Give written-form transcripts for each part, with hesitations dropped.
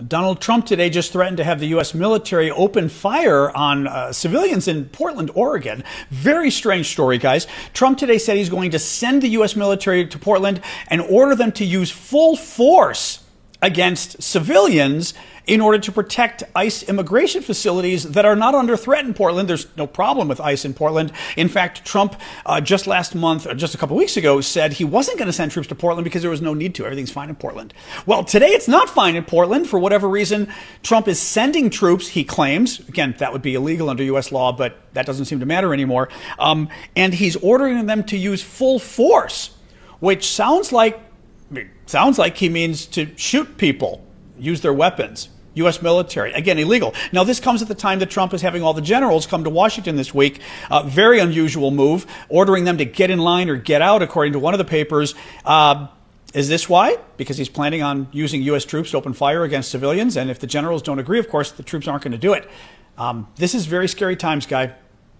Donald Trump today just threatened to have the U.S. military open fire on civilians in Portland, Oregon. Very strange story, guys. Trump today said he's going to send the U.S. military to Portland and order them to use full force against civilians in order to protect ICE immigration facilities that are not under threat in Portland. There's no problem with ICE in Portland. In fact, Trump just last month, or just a couple weeks ago, said he wasn't going to send troops to Portland because there was no need to. Everything's fine in Portland. Well, today it's not fine in Portland. For whatever reason, Trump is sending troops, he claims. Again, that would be illegal under U.S. law, but that doesn't seem to matter anymore. And he's ordering them to use full force, which sounds like he means to shoot people, use their weapons. U.S. military, again, illegal. Now, this comes at the time that Trump is having all the generals come to Washington this week. Very unusual move, ordering them to get in line or get out, according to one of the papers. Is this why? Because he's planning on using U.S. troops to open fire against civilians. And if the generals don't agree, of course, the troops aren't going to do it. This is very scary times, guy.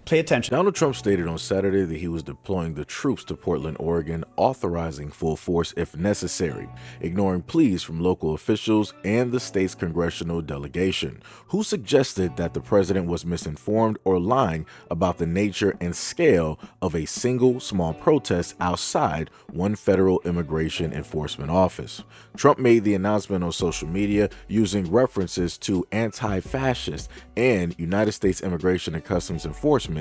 Pay attention. Donald Trump stated on Saturday that he was deploying the troops to Portland, Oregon, authorizing full force if necessary, ignoring pleas from local officials and the state's congressional delegation, who suggested that the president was misinformed or lying about the nature and scale of a single small protest outside one federal immigration enforcement office. Trump made the announcement on social media using references to anti-fascist and United States Immigration and Customs Enforcement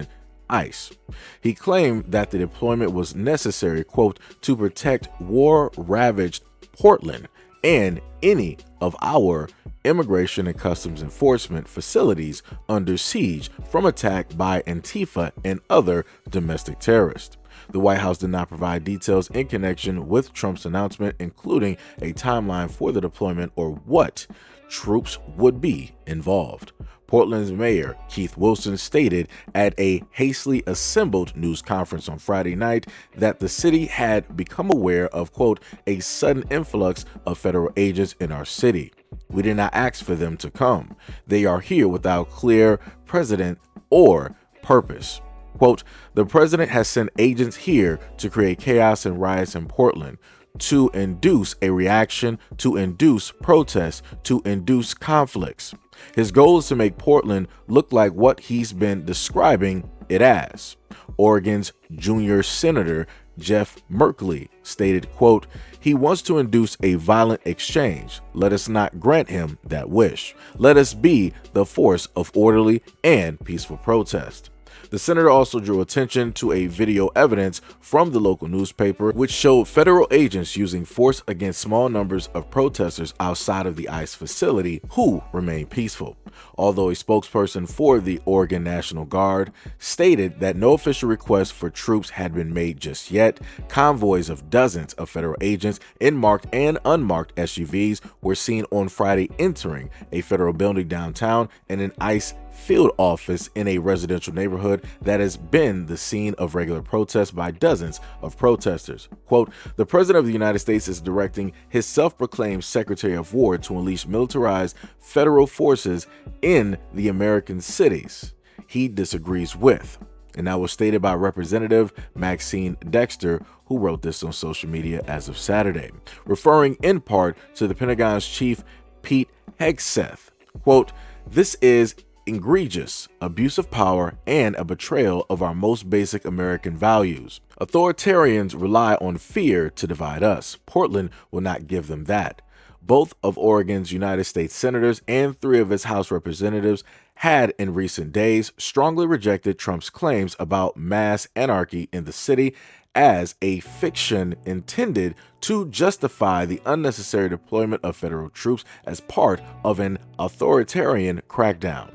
ICE. He claimed that the deployment was necessary, quote, to protect war-ravaged Portland and any of our immigration and customs enforcement facilities under siege from attack by Antifa and other domestic terrorists. The White House did not provide details in connection with Trump's announcement, including a timeline for the deployment or what troops would be involved. Portland's mayor, Keith Wilson, stated at a hastily assembled news conference on Friday night that the city had become aware of, quote, a sudden influx of federal agents in our city. We did not ask for them to come. They are here without clear precedent or purpose. Quote, the president has sent agents here to create chaos and riots in Portland, to induce a reaction, to induce protests, to induce conflicts. His goal is to make Portland look like what he's been describing it as. Oregon's junior senator, Jeff Merkley, stated, quote, he wants to induce a violent exchange. Let us not grant him that wish. Let us be the force of orderly and peaceful protest. The senator also drew attention to a video evidence from the local newspaper, which showed federal agents using force against small numbers of protesters outside of the ICE facility who remained peaceful. Although a spokesperson for the Oregon National Guard stated that no official request for troops had been made just yet, convoys of dozens of federal agents in marked and unmarked SUVs were seen on Friday entering a federal building downtown and an ICE field office in a residential neighborhood that has been the scene of regular protests by dozens of protesters. Quote, the president of the United States is directing his self-proclaimed Secretary of War to unleash militarized federal forces in the American cities he disagrees with. And that was stated by Representative Maxine Dexter, who wrote this on social media as of Saturday, referring in part to the Pentagon's chief Pete Hegseth. Quote, this is egregious abuse of power and a betrayal of our most basic American values. Authoritarians rely on fear to divide us. Portland will not give them that. Both of Oregon's United States senators and 3 of its House representatives had in recent days strongly rejected Trump's claims about mass anarchy in the city as a fiction intended to justify the unnecessary deployment of federal troops as part of an authoritarian crackdown.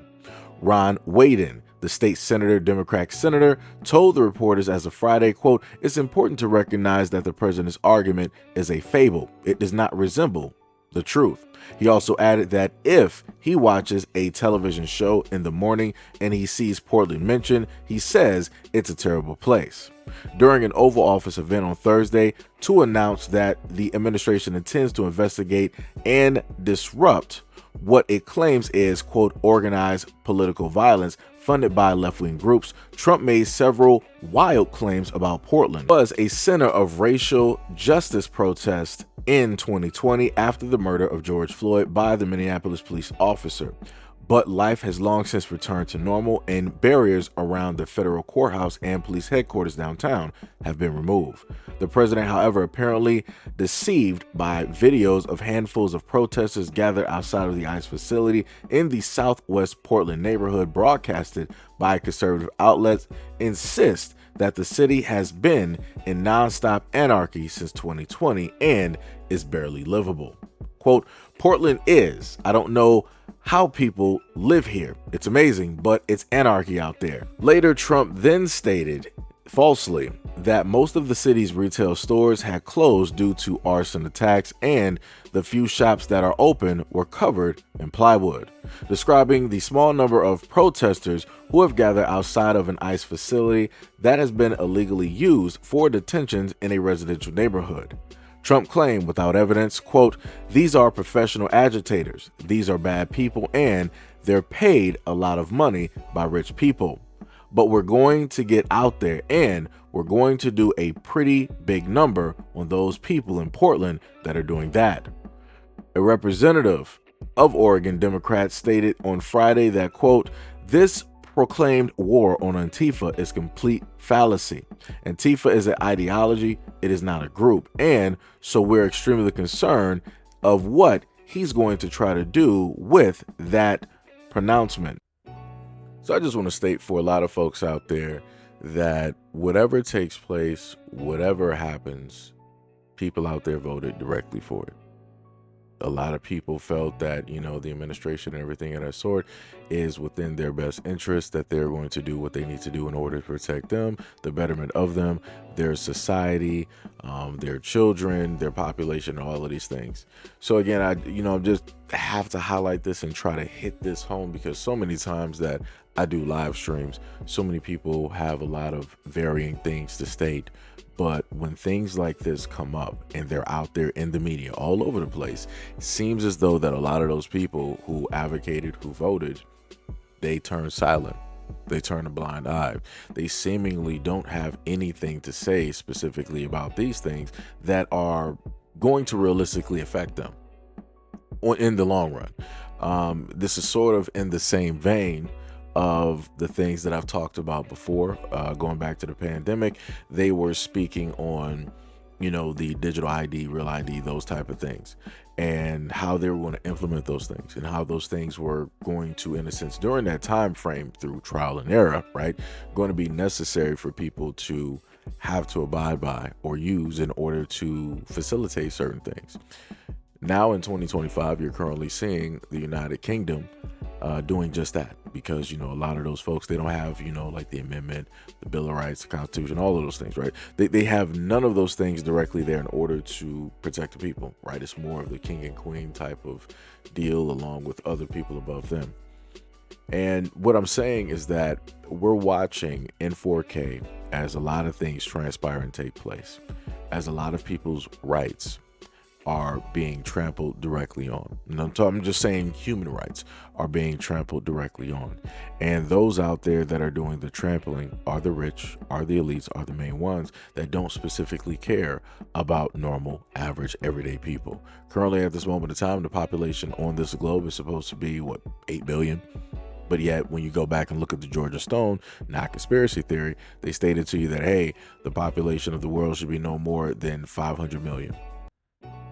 Ron Wyden, the state senator, Democrat senator, told the reporters as of Friday, quote, it's important to recognize that the president's argument is a fable. It does not resemble the truth. He also added that if he watches a television show in the morning and he sees Portland mentioned, he says it's a terrible place. During an Oval Office event on Thursday, to announce that the administration intends to investigate and disrupt what it claims is, quote, organized political violence funded by left-wing groups, Trump made several wild claims about Portland. It was a center of racial justice protests in 2020 after the murder of George Floyd by the Minneapolis police officer. But life has long since returned to normal, and barriers around the federal courthouse and police headquarters downtown have been removed. The president, however, apparently deceived by videos of handfuls of protesters gathered outside of the ICE facility in the southwest Portland neighborhood, broadcasted by conservative outlets, insist that the city has been in nonstop anarchy since 2020 and is barely livable. Quote, Portland is, I don't know how people live here. It's amazing, but it's anarchy out there. Later, Trump then stated, falsely, that most of the city's retail stores had closed due to arson attacks, and the few shops that are open were covered in plywood, describing the small number of protesters who have gathered outside of an ICE facility that has been illegally used for detentions in a residential neighborhood. Trump claimed without evidence, quote, these are professional agitators, these are bad people, and they're paid a lot of money by rich people. But we're going to get out there and we're going to do a pretty big number on those people in Portland that are doing that. A representative of Oregon Democrats stated on Friday that, quote, this proclaimed war on Antifa is complete fallacy. Antifa is an ideology, it is not a group, and so we're extremely concerned of what he's going to try to do with that pronouncement. So I just want to state for a lot of folks out there that whatever takes place, whatever happens, people out there voted directly for it. A lot of people felt that, you know, the administration and everything of that sort is within their best interest, that they're going to do what they need to do in order to protect them, the betterment of them, their society, their children, their population, all of these things. So again, I just have to highlight this and try to hit this home, because so many times that I do live streams, so many people have a lot of varying things to state. But when things like this come up and they're out there in the media all over the place, it seems as though that a lot of those people who advocated, who voted, they turn silent. They turn a blind eye. They seemingly don't have anything to say specifically about these things that are going to realistically affect them in the long run. This is sort of in the same vein of the things that I've talked about before, going back to the pandemic. They were speaking on, the digital ID, real ID, those type of things, and how they were going to implement those things, and how those things were going to, in a sense, during that time frame, through trial and error, right, going to be necessary for people to have to abide by or use in order to facilitate certain things. Now in 2025, you're currently seeing the United Kingdom doing just that, because, a lot of those folks, they don't have, like the amendment, the Bill of Rights, the Constitution, all of those things, right? They have none of those things directly there in order to protect the people, right? It's more of the king and queen type of deal, along with other people above them. And what I'm saying is that we're watching in 4K as a lot of things transpire and take place, as a lot of people's rights are being trampled directly on. And I'm just saying human rights are being trampled directly on. And those out there that are doing the trampling are the rich, are the elites, are the main ones that don't specifically care about normal, average, everyday people. Currently, at this moment in time, the population on this globe is supposed to be, 8 billion? But yet, when you go back and look at the Georgia Stone, not conspiracy theory, they stated to you that, hey, the population of the world should be no more than 500 million.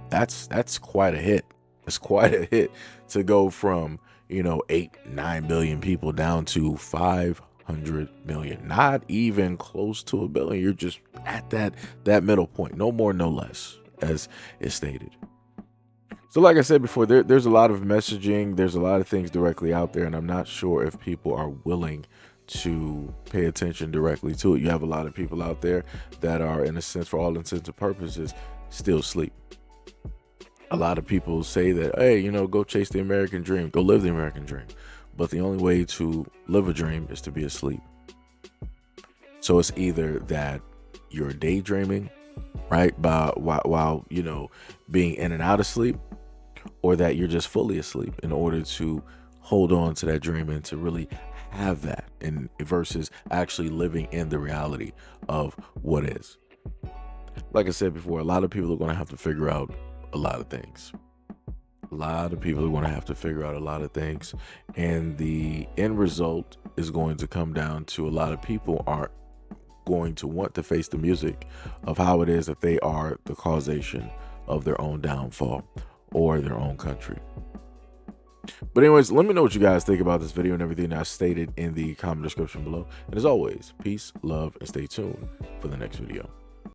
That's quite a hit. It's quite a hit to go from, 8-9 billion people down to 500 million. Not even close to a billion. You're just at that middle point. No more, no less, as is stated. So like I said before, there's a lot of messaging. There's a lot of things directly out there, and I'm not sure if people are willing to pay attention directly to it. You have a lot of people out there that are, in a sense, for all intents and purposes, still asleep. A lot of people say that, hey, go chase the American dream, go live the American dream. But the only way to live a dream is to be asleep. So it's either that you're daydreaming, right, while being in and out of sleep, or that you're just fully asleep in order to hold on to that dream and to really have that, and versus actually living in the reality of what is. Like I said before, a lot of people are going to have to figure out a lot of things. A lot of people are going to have to figure out a lot of things, and the end result is going to come down to a lot of people aren't going to want to face the music of how it is that they are the causation of their own downfall or their own country. But anyways, let me know what you guys think about this video and everything I stated in the comment description below. And as always, peace, love, and stay tuned for the next video.